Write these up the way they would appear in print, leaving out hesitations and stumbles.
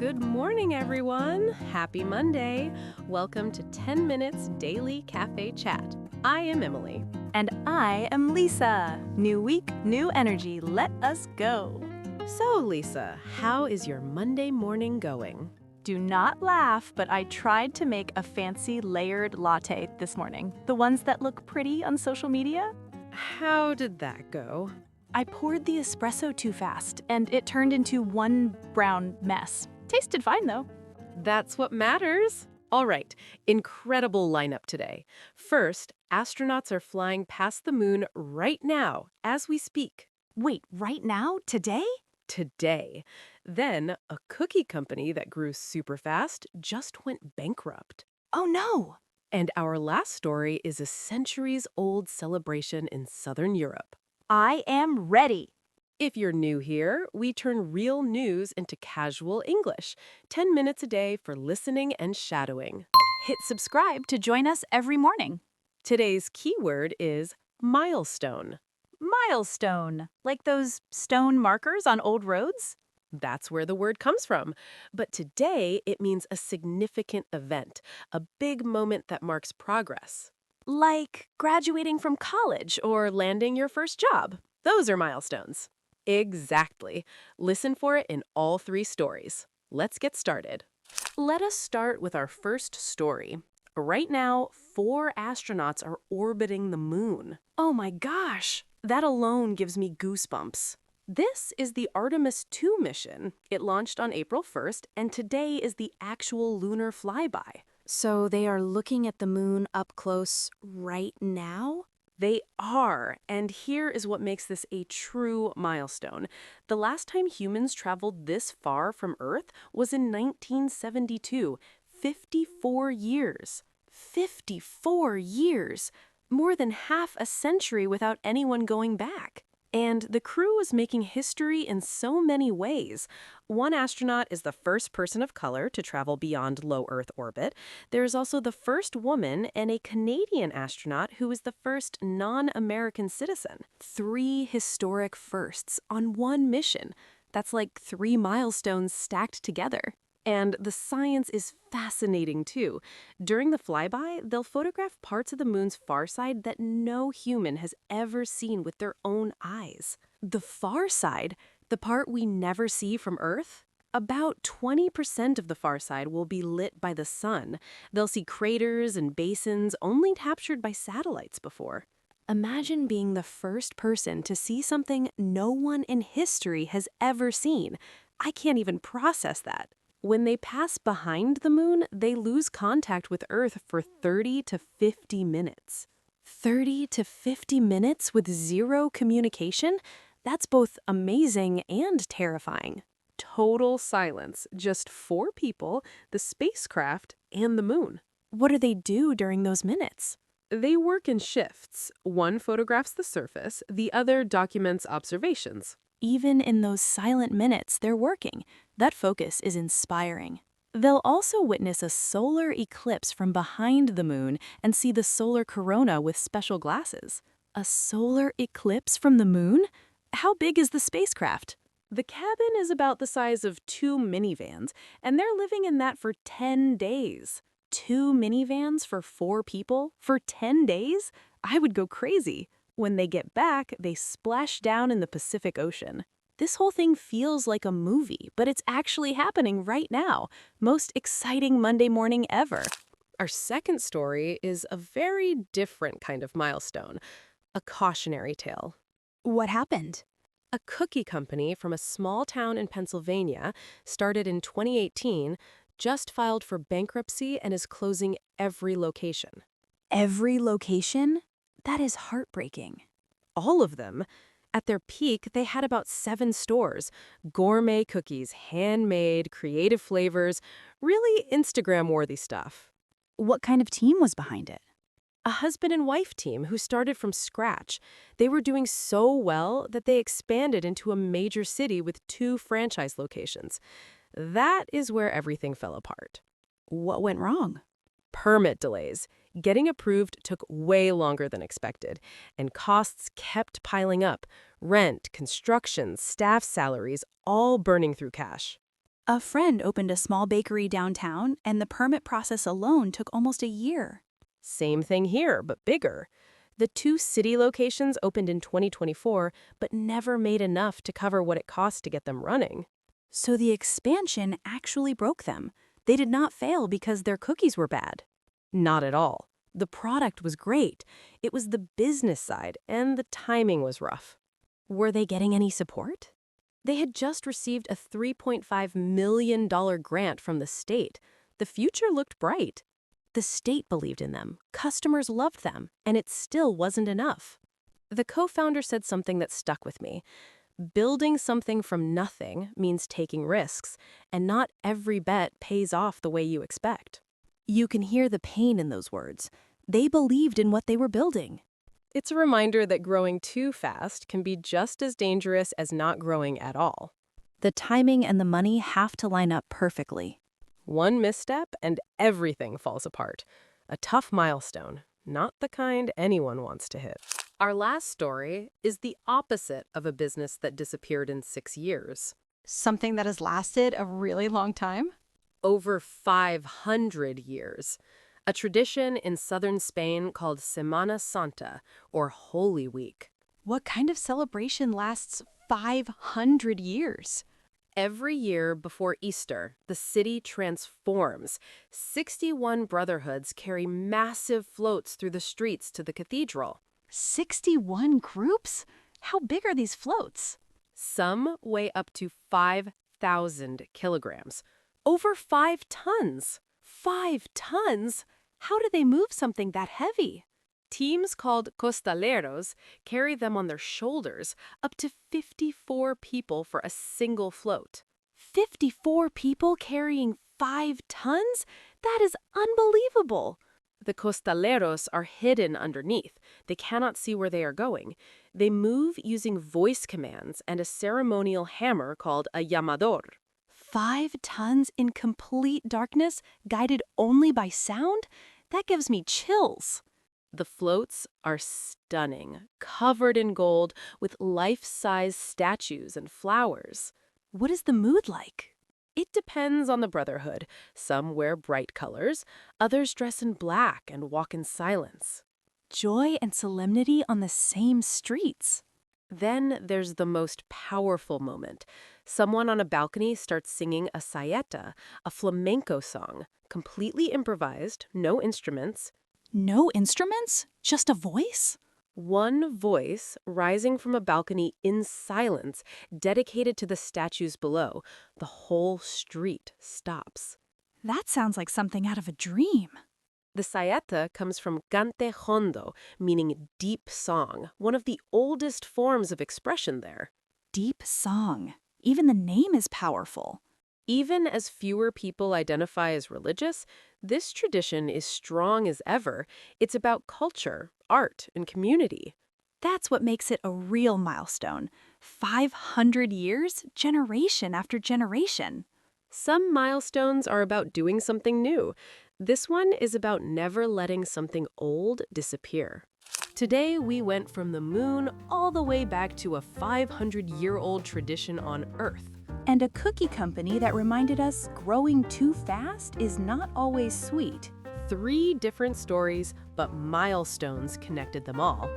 Good morning, everyone. Happy Monday. Welcome to 10 Minutes Daily Cafe Chat. I am Emily. And I am Lisa. New week, new energy. Let us go. So, Lisa, how is your Monday morning going? Do not laugh, but I tried to make a fancy layered latte this morning. The ones that look pretty on social media. How did that go? I poured the espresso too fast, and it turned into one brown mess. Tasted fine, though. That's what matters. All right, incredible lineup today. First, astronauts are flying past the moon right now as we speak. Wait, right now? Today? Today. Then, a cookie company that grew super fast just went bankrupt. Oh, no. And our last story is a centuries-old celebration in Southern Europe. I am ready. If you're new here, we turn real news into casual English. 10 minutes a day for listening and shadowing. Hit subscribe to join us every morning. Today's keyword is milestone. Milestone. Like those stone markers on old roads? That's where the word comes from. But today, it means a significant event, a big moment that marks progress. Like graduating from college Or landing your first job. Those are milestones. Exactly. Listen for it in all three stories. Let's get started. Let us start with our first story. Right now, 4 astronauts are orbiting the moon. Oh my gosh! That alone gives me goosebumps. This is the Artemis II mission. It launched on April 1st, and today is the actual lunar flyby. So they are looking at the moon up close right now? They are, and here is what makes this a true milestone. The last time humans traveled this far from Earth was in 1972, 54 years. 54 years! More than half a century without anyone going back. And the crew is making history in so many ways. One astronaut is the first person of color to travel beyond low Earth orbit. There is also the first woman and a Canadian astronaut who is the first non-American citizen. 3 historic firsts on one mission. That's like 3 milestones stacked together. And the science is fascinating, too. During the flyby, they'll photograph parts of the moon's far side that no human has ever seen with their own eyes. The far side, the part we never see from Earth? About 20% of the far side will be lit by the sun. They'll see craters and basins only captured by satellites before. Imagine being the first person to see something no one in history has ever seen. I can't even process that. When they pass behind the moon, they lose contact with Earth for 30 to 50 minutes. 30 to 50 minutes with zero communication? That's both amazing and terrifying. Total silence, just 4 people, the spacecraft, and the moon. What do they do during those minutes? They work in shifts. One photographs the surface, the other documents observations. Even in those silent minutes, they're working. That focus is inspiring. They'll also witness a solar eclipse from behind the moon and see the solar corona with special glasses. A solar eclipse from the moon? How big is the spacecraft? The cabin is about the size of 2 minivans, and they're living in that for 10 days. 2 minivans for 4 people? For 10 days? I would go crazy. When they get back, they splash down in the Pacific Ocean. This whole thing feels like a movie, but it's actually happening right now. Most exciting Monday morning ever. Our second story is a very different kind of milestone, a cautionary tale. What happened? A cookie company from a small town in Pennsylvania, started in 2018, just filed for bankruptcy and is closing every location. Every location? That is heartbreaking. All of them. At their peak, they had about 7 stores. Gourmet cookies, handmade, creative flavors, really Instagram-worthy stuff. What kind of team was behind it? A husband and wife team who started from scratch. They were doing so well that they expanded into a major city with 2 franchise locations. That is where everything fell apart. What went wrong? Permit delays. Getting approved took way longer than expected, and costs kept piling up. Rent, construction, staff salaries, all burning through cash. A friend opened a small bakery downtown, and the permit process alone took almost a year. Same thing here, but bigger. The 2 city locations opened in 2024, but never made enough to cover what it cost to get them running. So the expansion actually broke them. They did not fail because their cookies were bad. Not at all. The product was great. It was the business side, and the timing was rough. Were they getting any support? They had just received a $3.5 million grant from the state. The future looked bright. The state believed in them, customers loved them, and it still wasn't enough. The co-founder said something that stuck with me. Building something from nothing means taking risks, and not every bet pays off the way you expect. You can hear the pain in those words. They believed in what they were building. It's a reminder that growing too fast can be just as dangerous as not growing at all. The timing and the money have to line up perfectly. One misstep and everything falls apart. A tough milestone, not the kind anyone wants to hit. Our last story is the opposite of a business that disappeared in 6 years. Something that has lasted a really long time? Over 500 years. A tradition in southern Spain called Semana Santa, or Holy Week. What kind of celebration lasts 500 years? Every year before Easter, the city transforms. 61 brotherhoods carry massive floats through the streets to the cathedral. 61 groups? How big are these floats? Some weigh up to 5,000 kilograms. Over 5 tons. 5 tons? How do they move something that heavy? Teams called costaleros carry them on their shoulders, up to 54 people for a single float. 54 people carrying 5 tons? That is unbelievable. The costaleros are hidden underneath. They cannot see where they are going. They move using voice commands and a ceremonial hammer called a llamador. 5 tons in complete darkness, guided only by sound? That gives me chills. The floats are stunning, covered in gold, with life-size statues and flowers. What is the mood like? It depends on the brotherhood. Some wear bright colors, others dress in black and walk in silence. Joy and solemnity on the same streets. Then there's the most powerful moment. Someone on a balcony starts singing a saeta, a flamenco song, completely improvised, no instruments. No instruments? Just a voice? One voice rising from a balcony in silence, dedicated to the statues below. The whole street stops. That sounds like something out of a dream. The saeta comes from cante hondo, meaning deep song, one of the oldest forms of expression there. Deep song. Even the name is powerful. Even as fewer people identify as religious, this tradition is strong as ever. It's about culture, art, and community. That's what makes it a real milestone. 500 years, generation after generation. Some milestones are about doing something new. This one is about never letting something old disappear. Today, we went from the moon all the way back to a 500-year-old tradition on Earth. And a cookie company that reminded us growing too fast is not always sweet. 3 different stories, but milestones connected them all.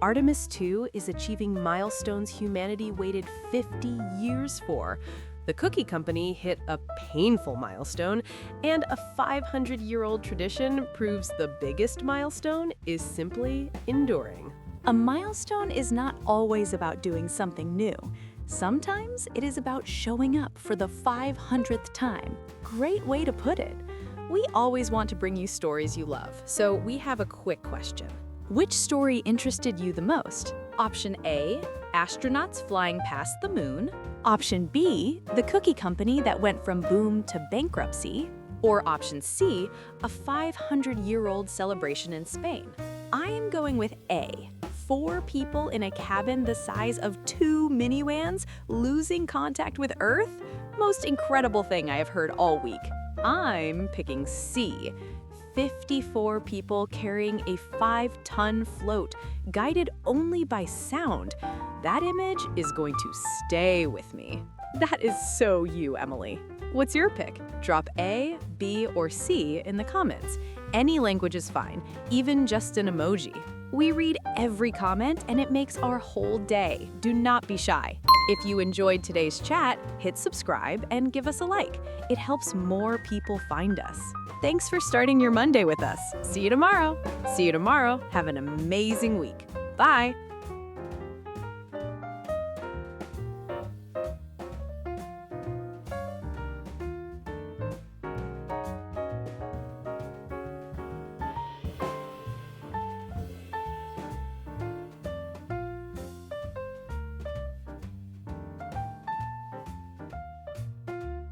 Artemis II is achieving milestones humanity waited 50 years for. The cookie company hit a painful milestone, and a 500-year-old tradition proves the biggest milestone is simply enduring. A milestone is not always about doing something new. Sometimes it is about showing up for the 500th time. Great way to put it. We always want to bring you stories you love, So we have a quick question. which story interested you the most? Option A, astronauts flying past the moon. Option B, the cookie company that went from boom to bankruptcy. Or option C, a 500-year-old celebration in Spain. I am going with A. 4 people in a cabin the size of 2 minivans losing contact with Earth? Most incredible thing I have heard all week. I'm picking C. 54 people carrying a 5-ton float, guided only by sound. That image is going to stay with me. That is so you, Emily. What's your pick? Drop A, B, or C in the comments. Any language is fine, even just an emoji. We read every comment and it makes our whole day. Do not be shy. If you enjoyed today's chat, hit subscribe and give us a like. It helps more people find us. Thanks for starting your Monday with us. See you tomorrow. Have an amazing week. Bye.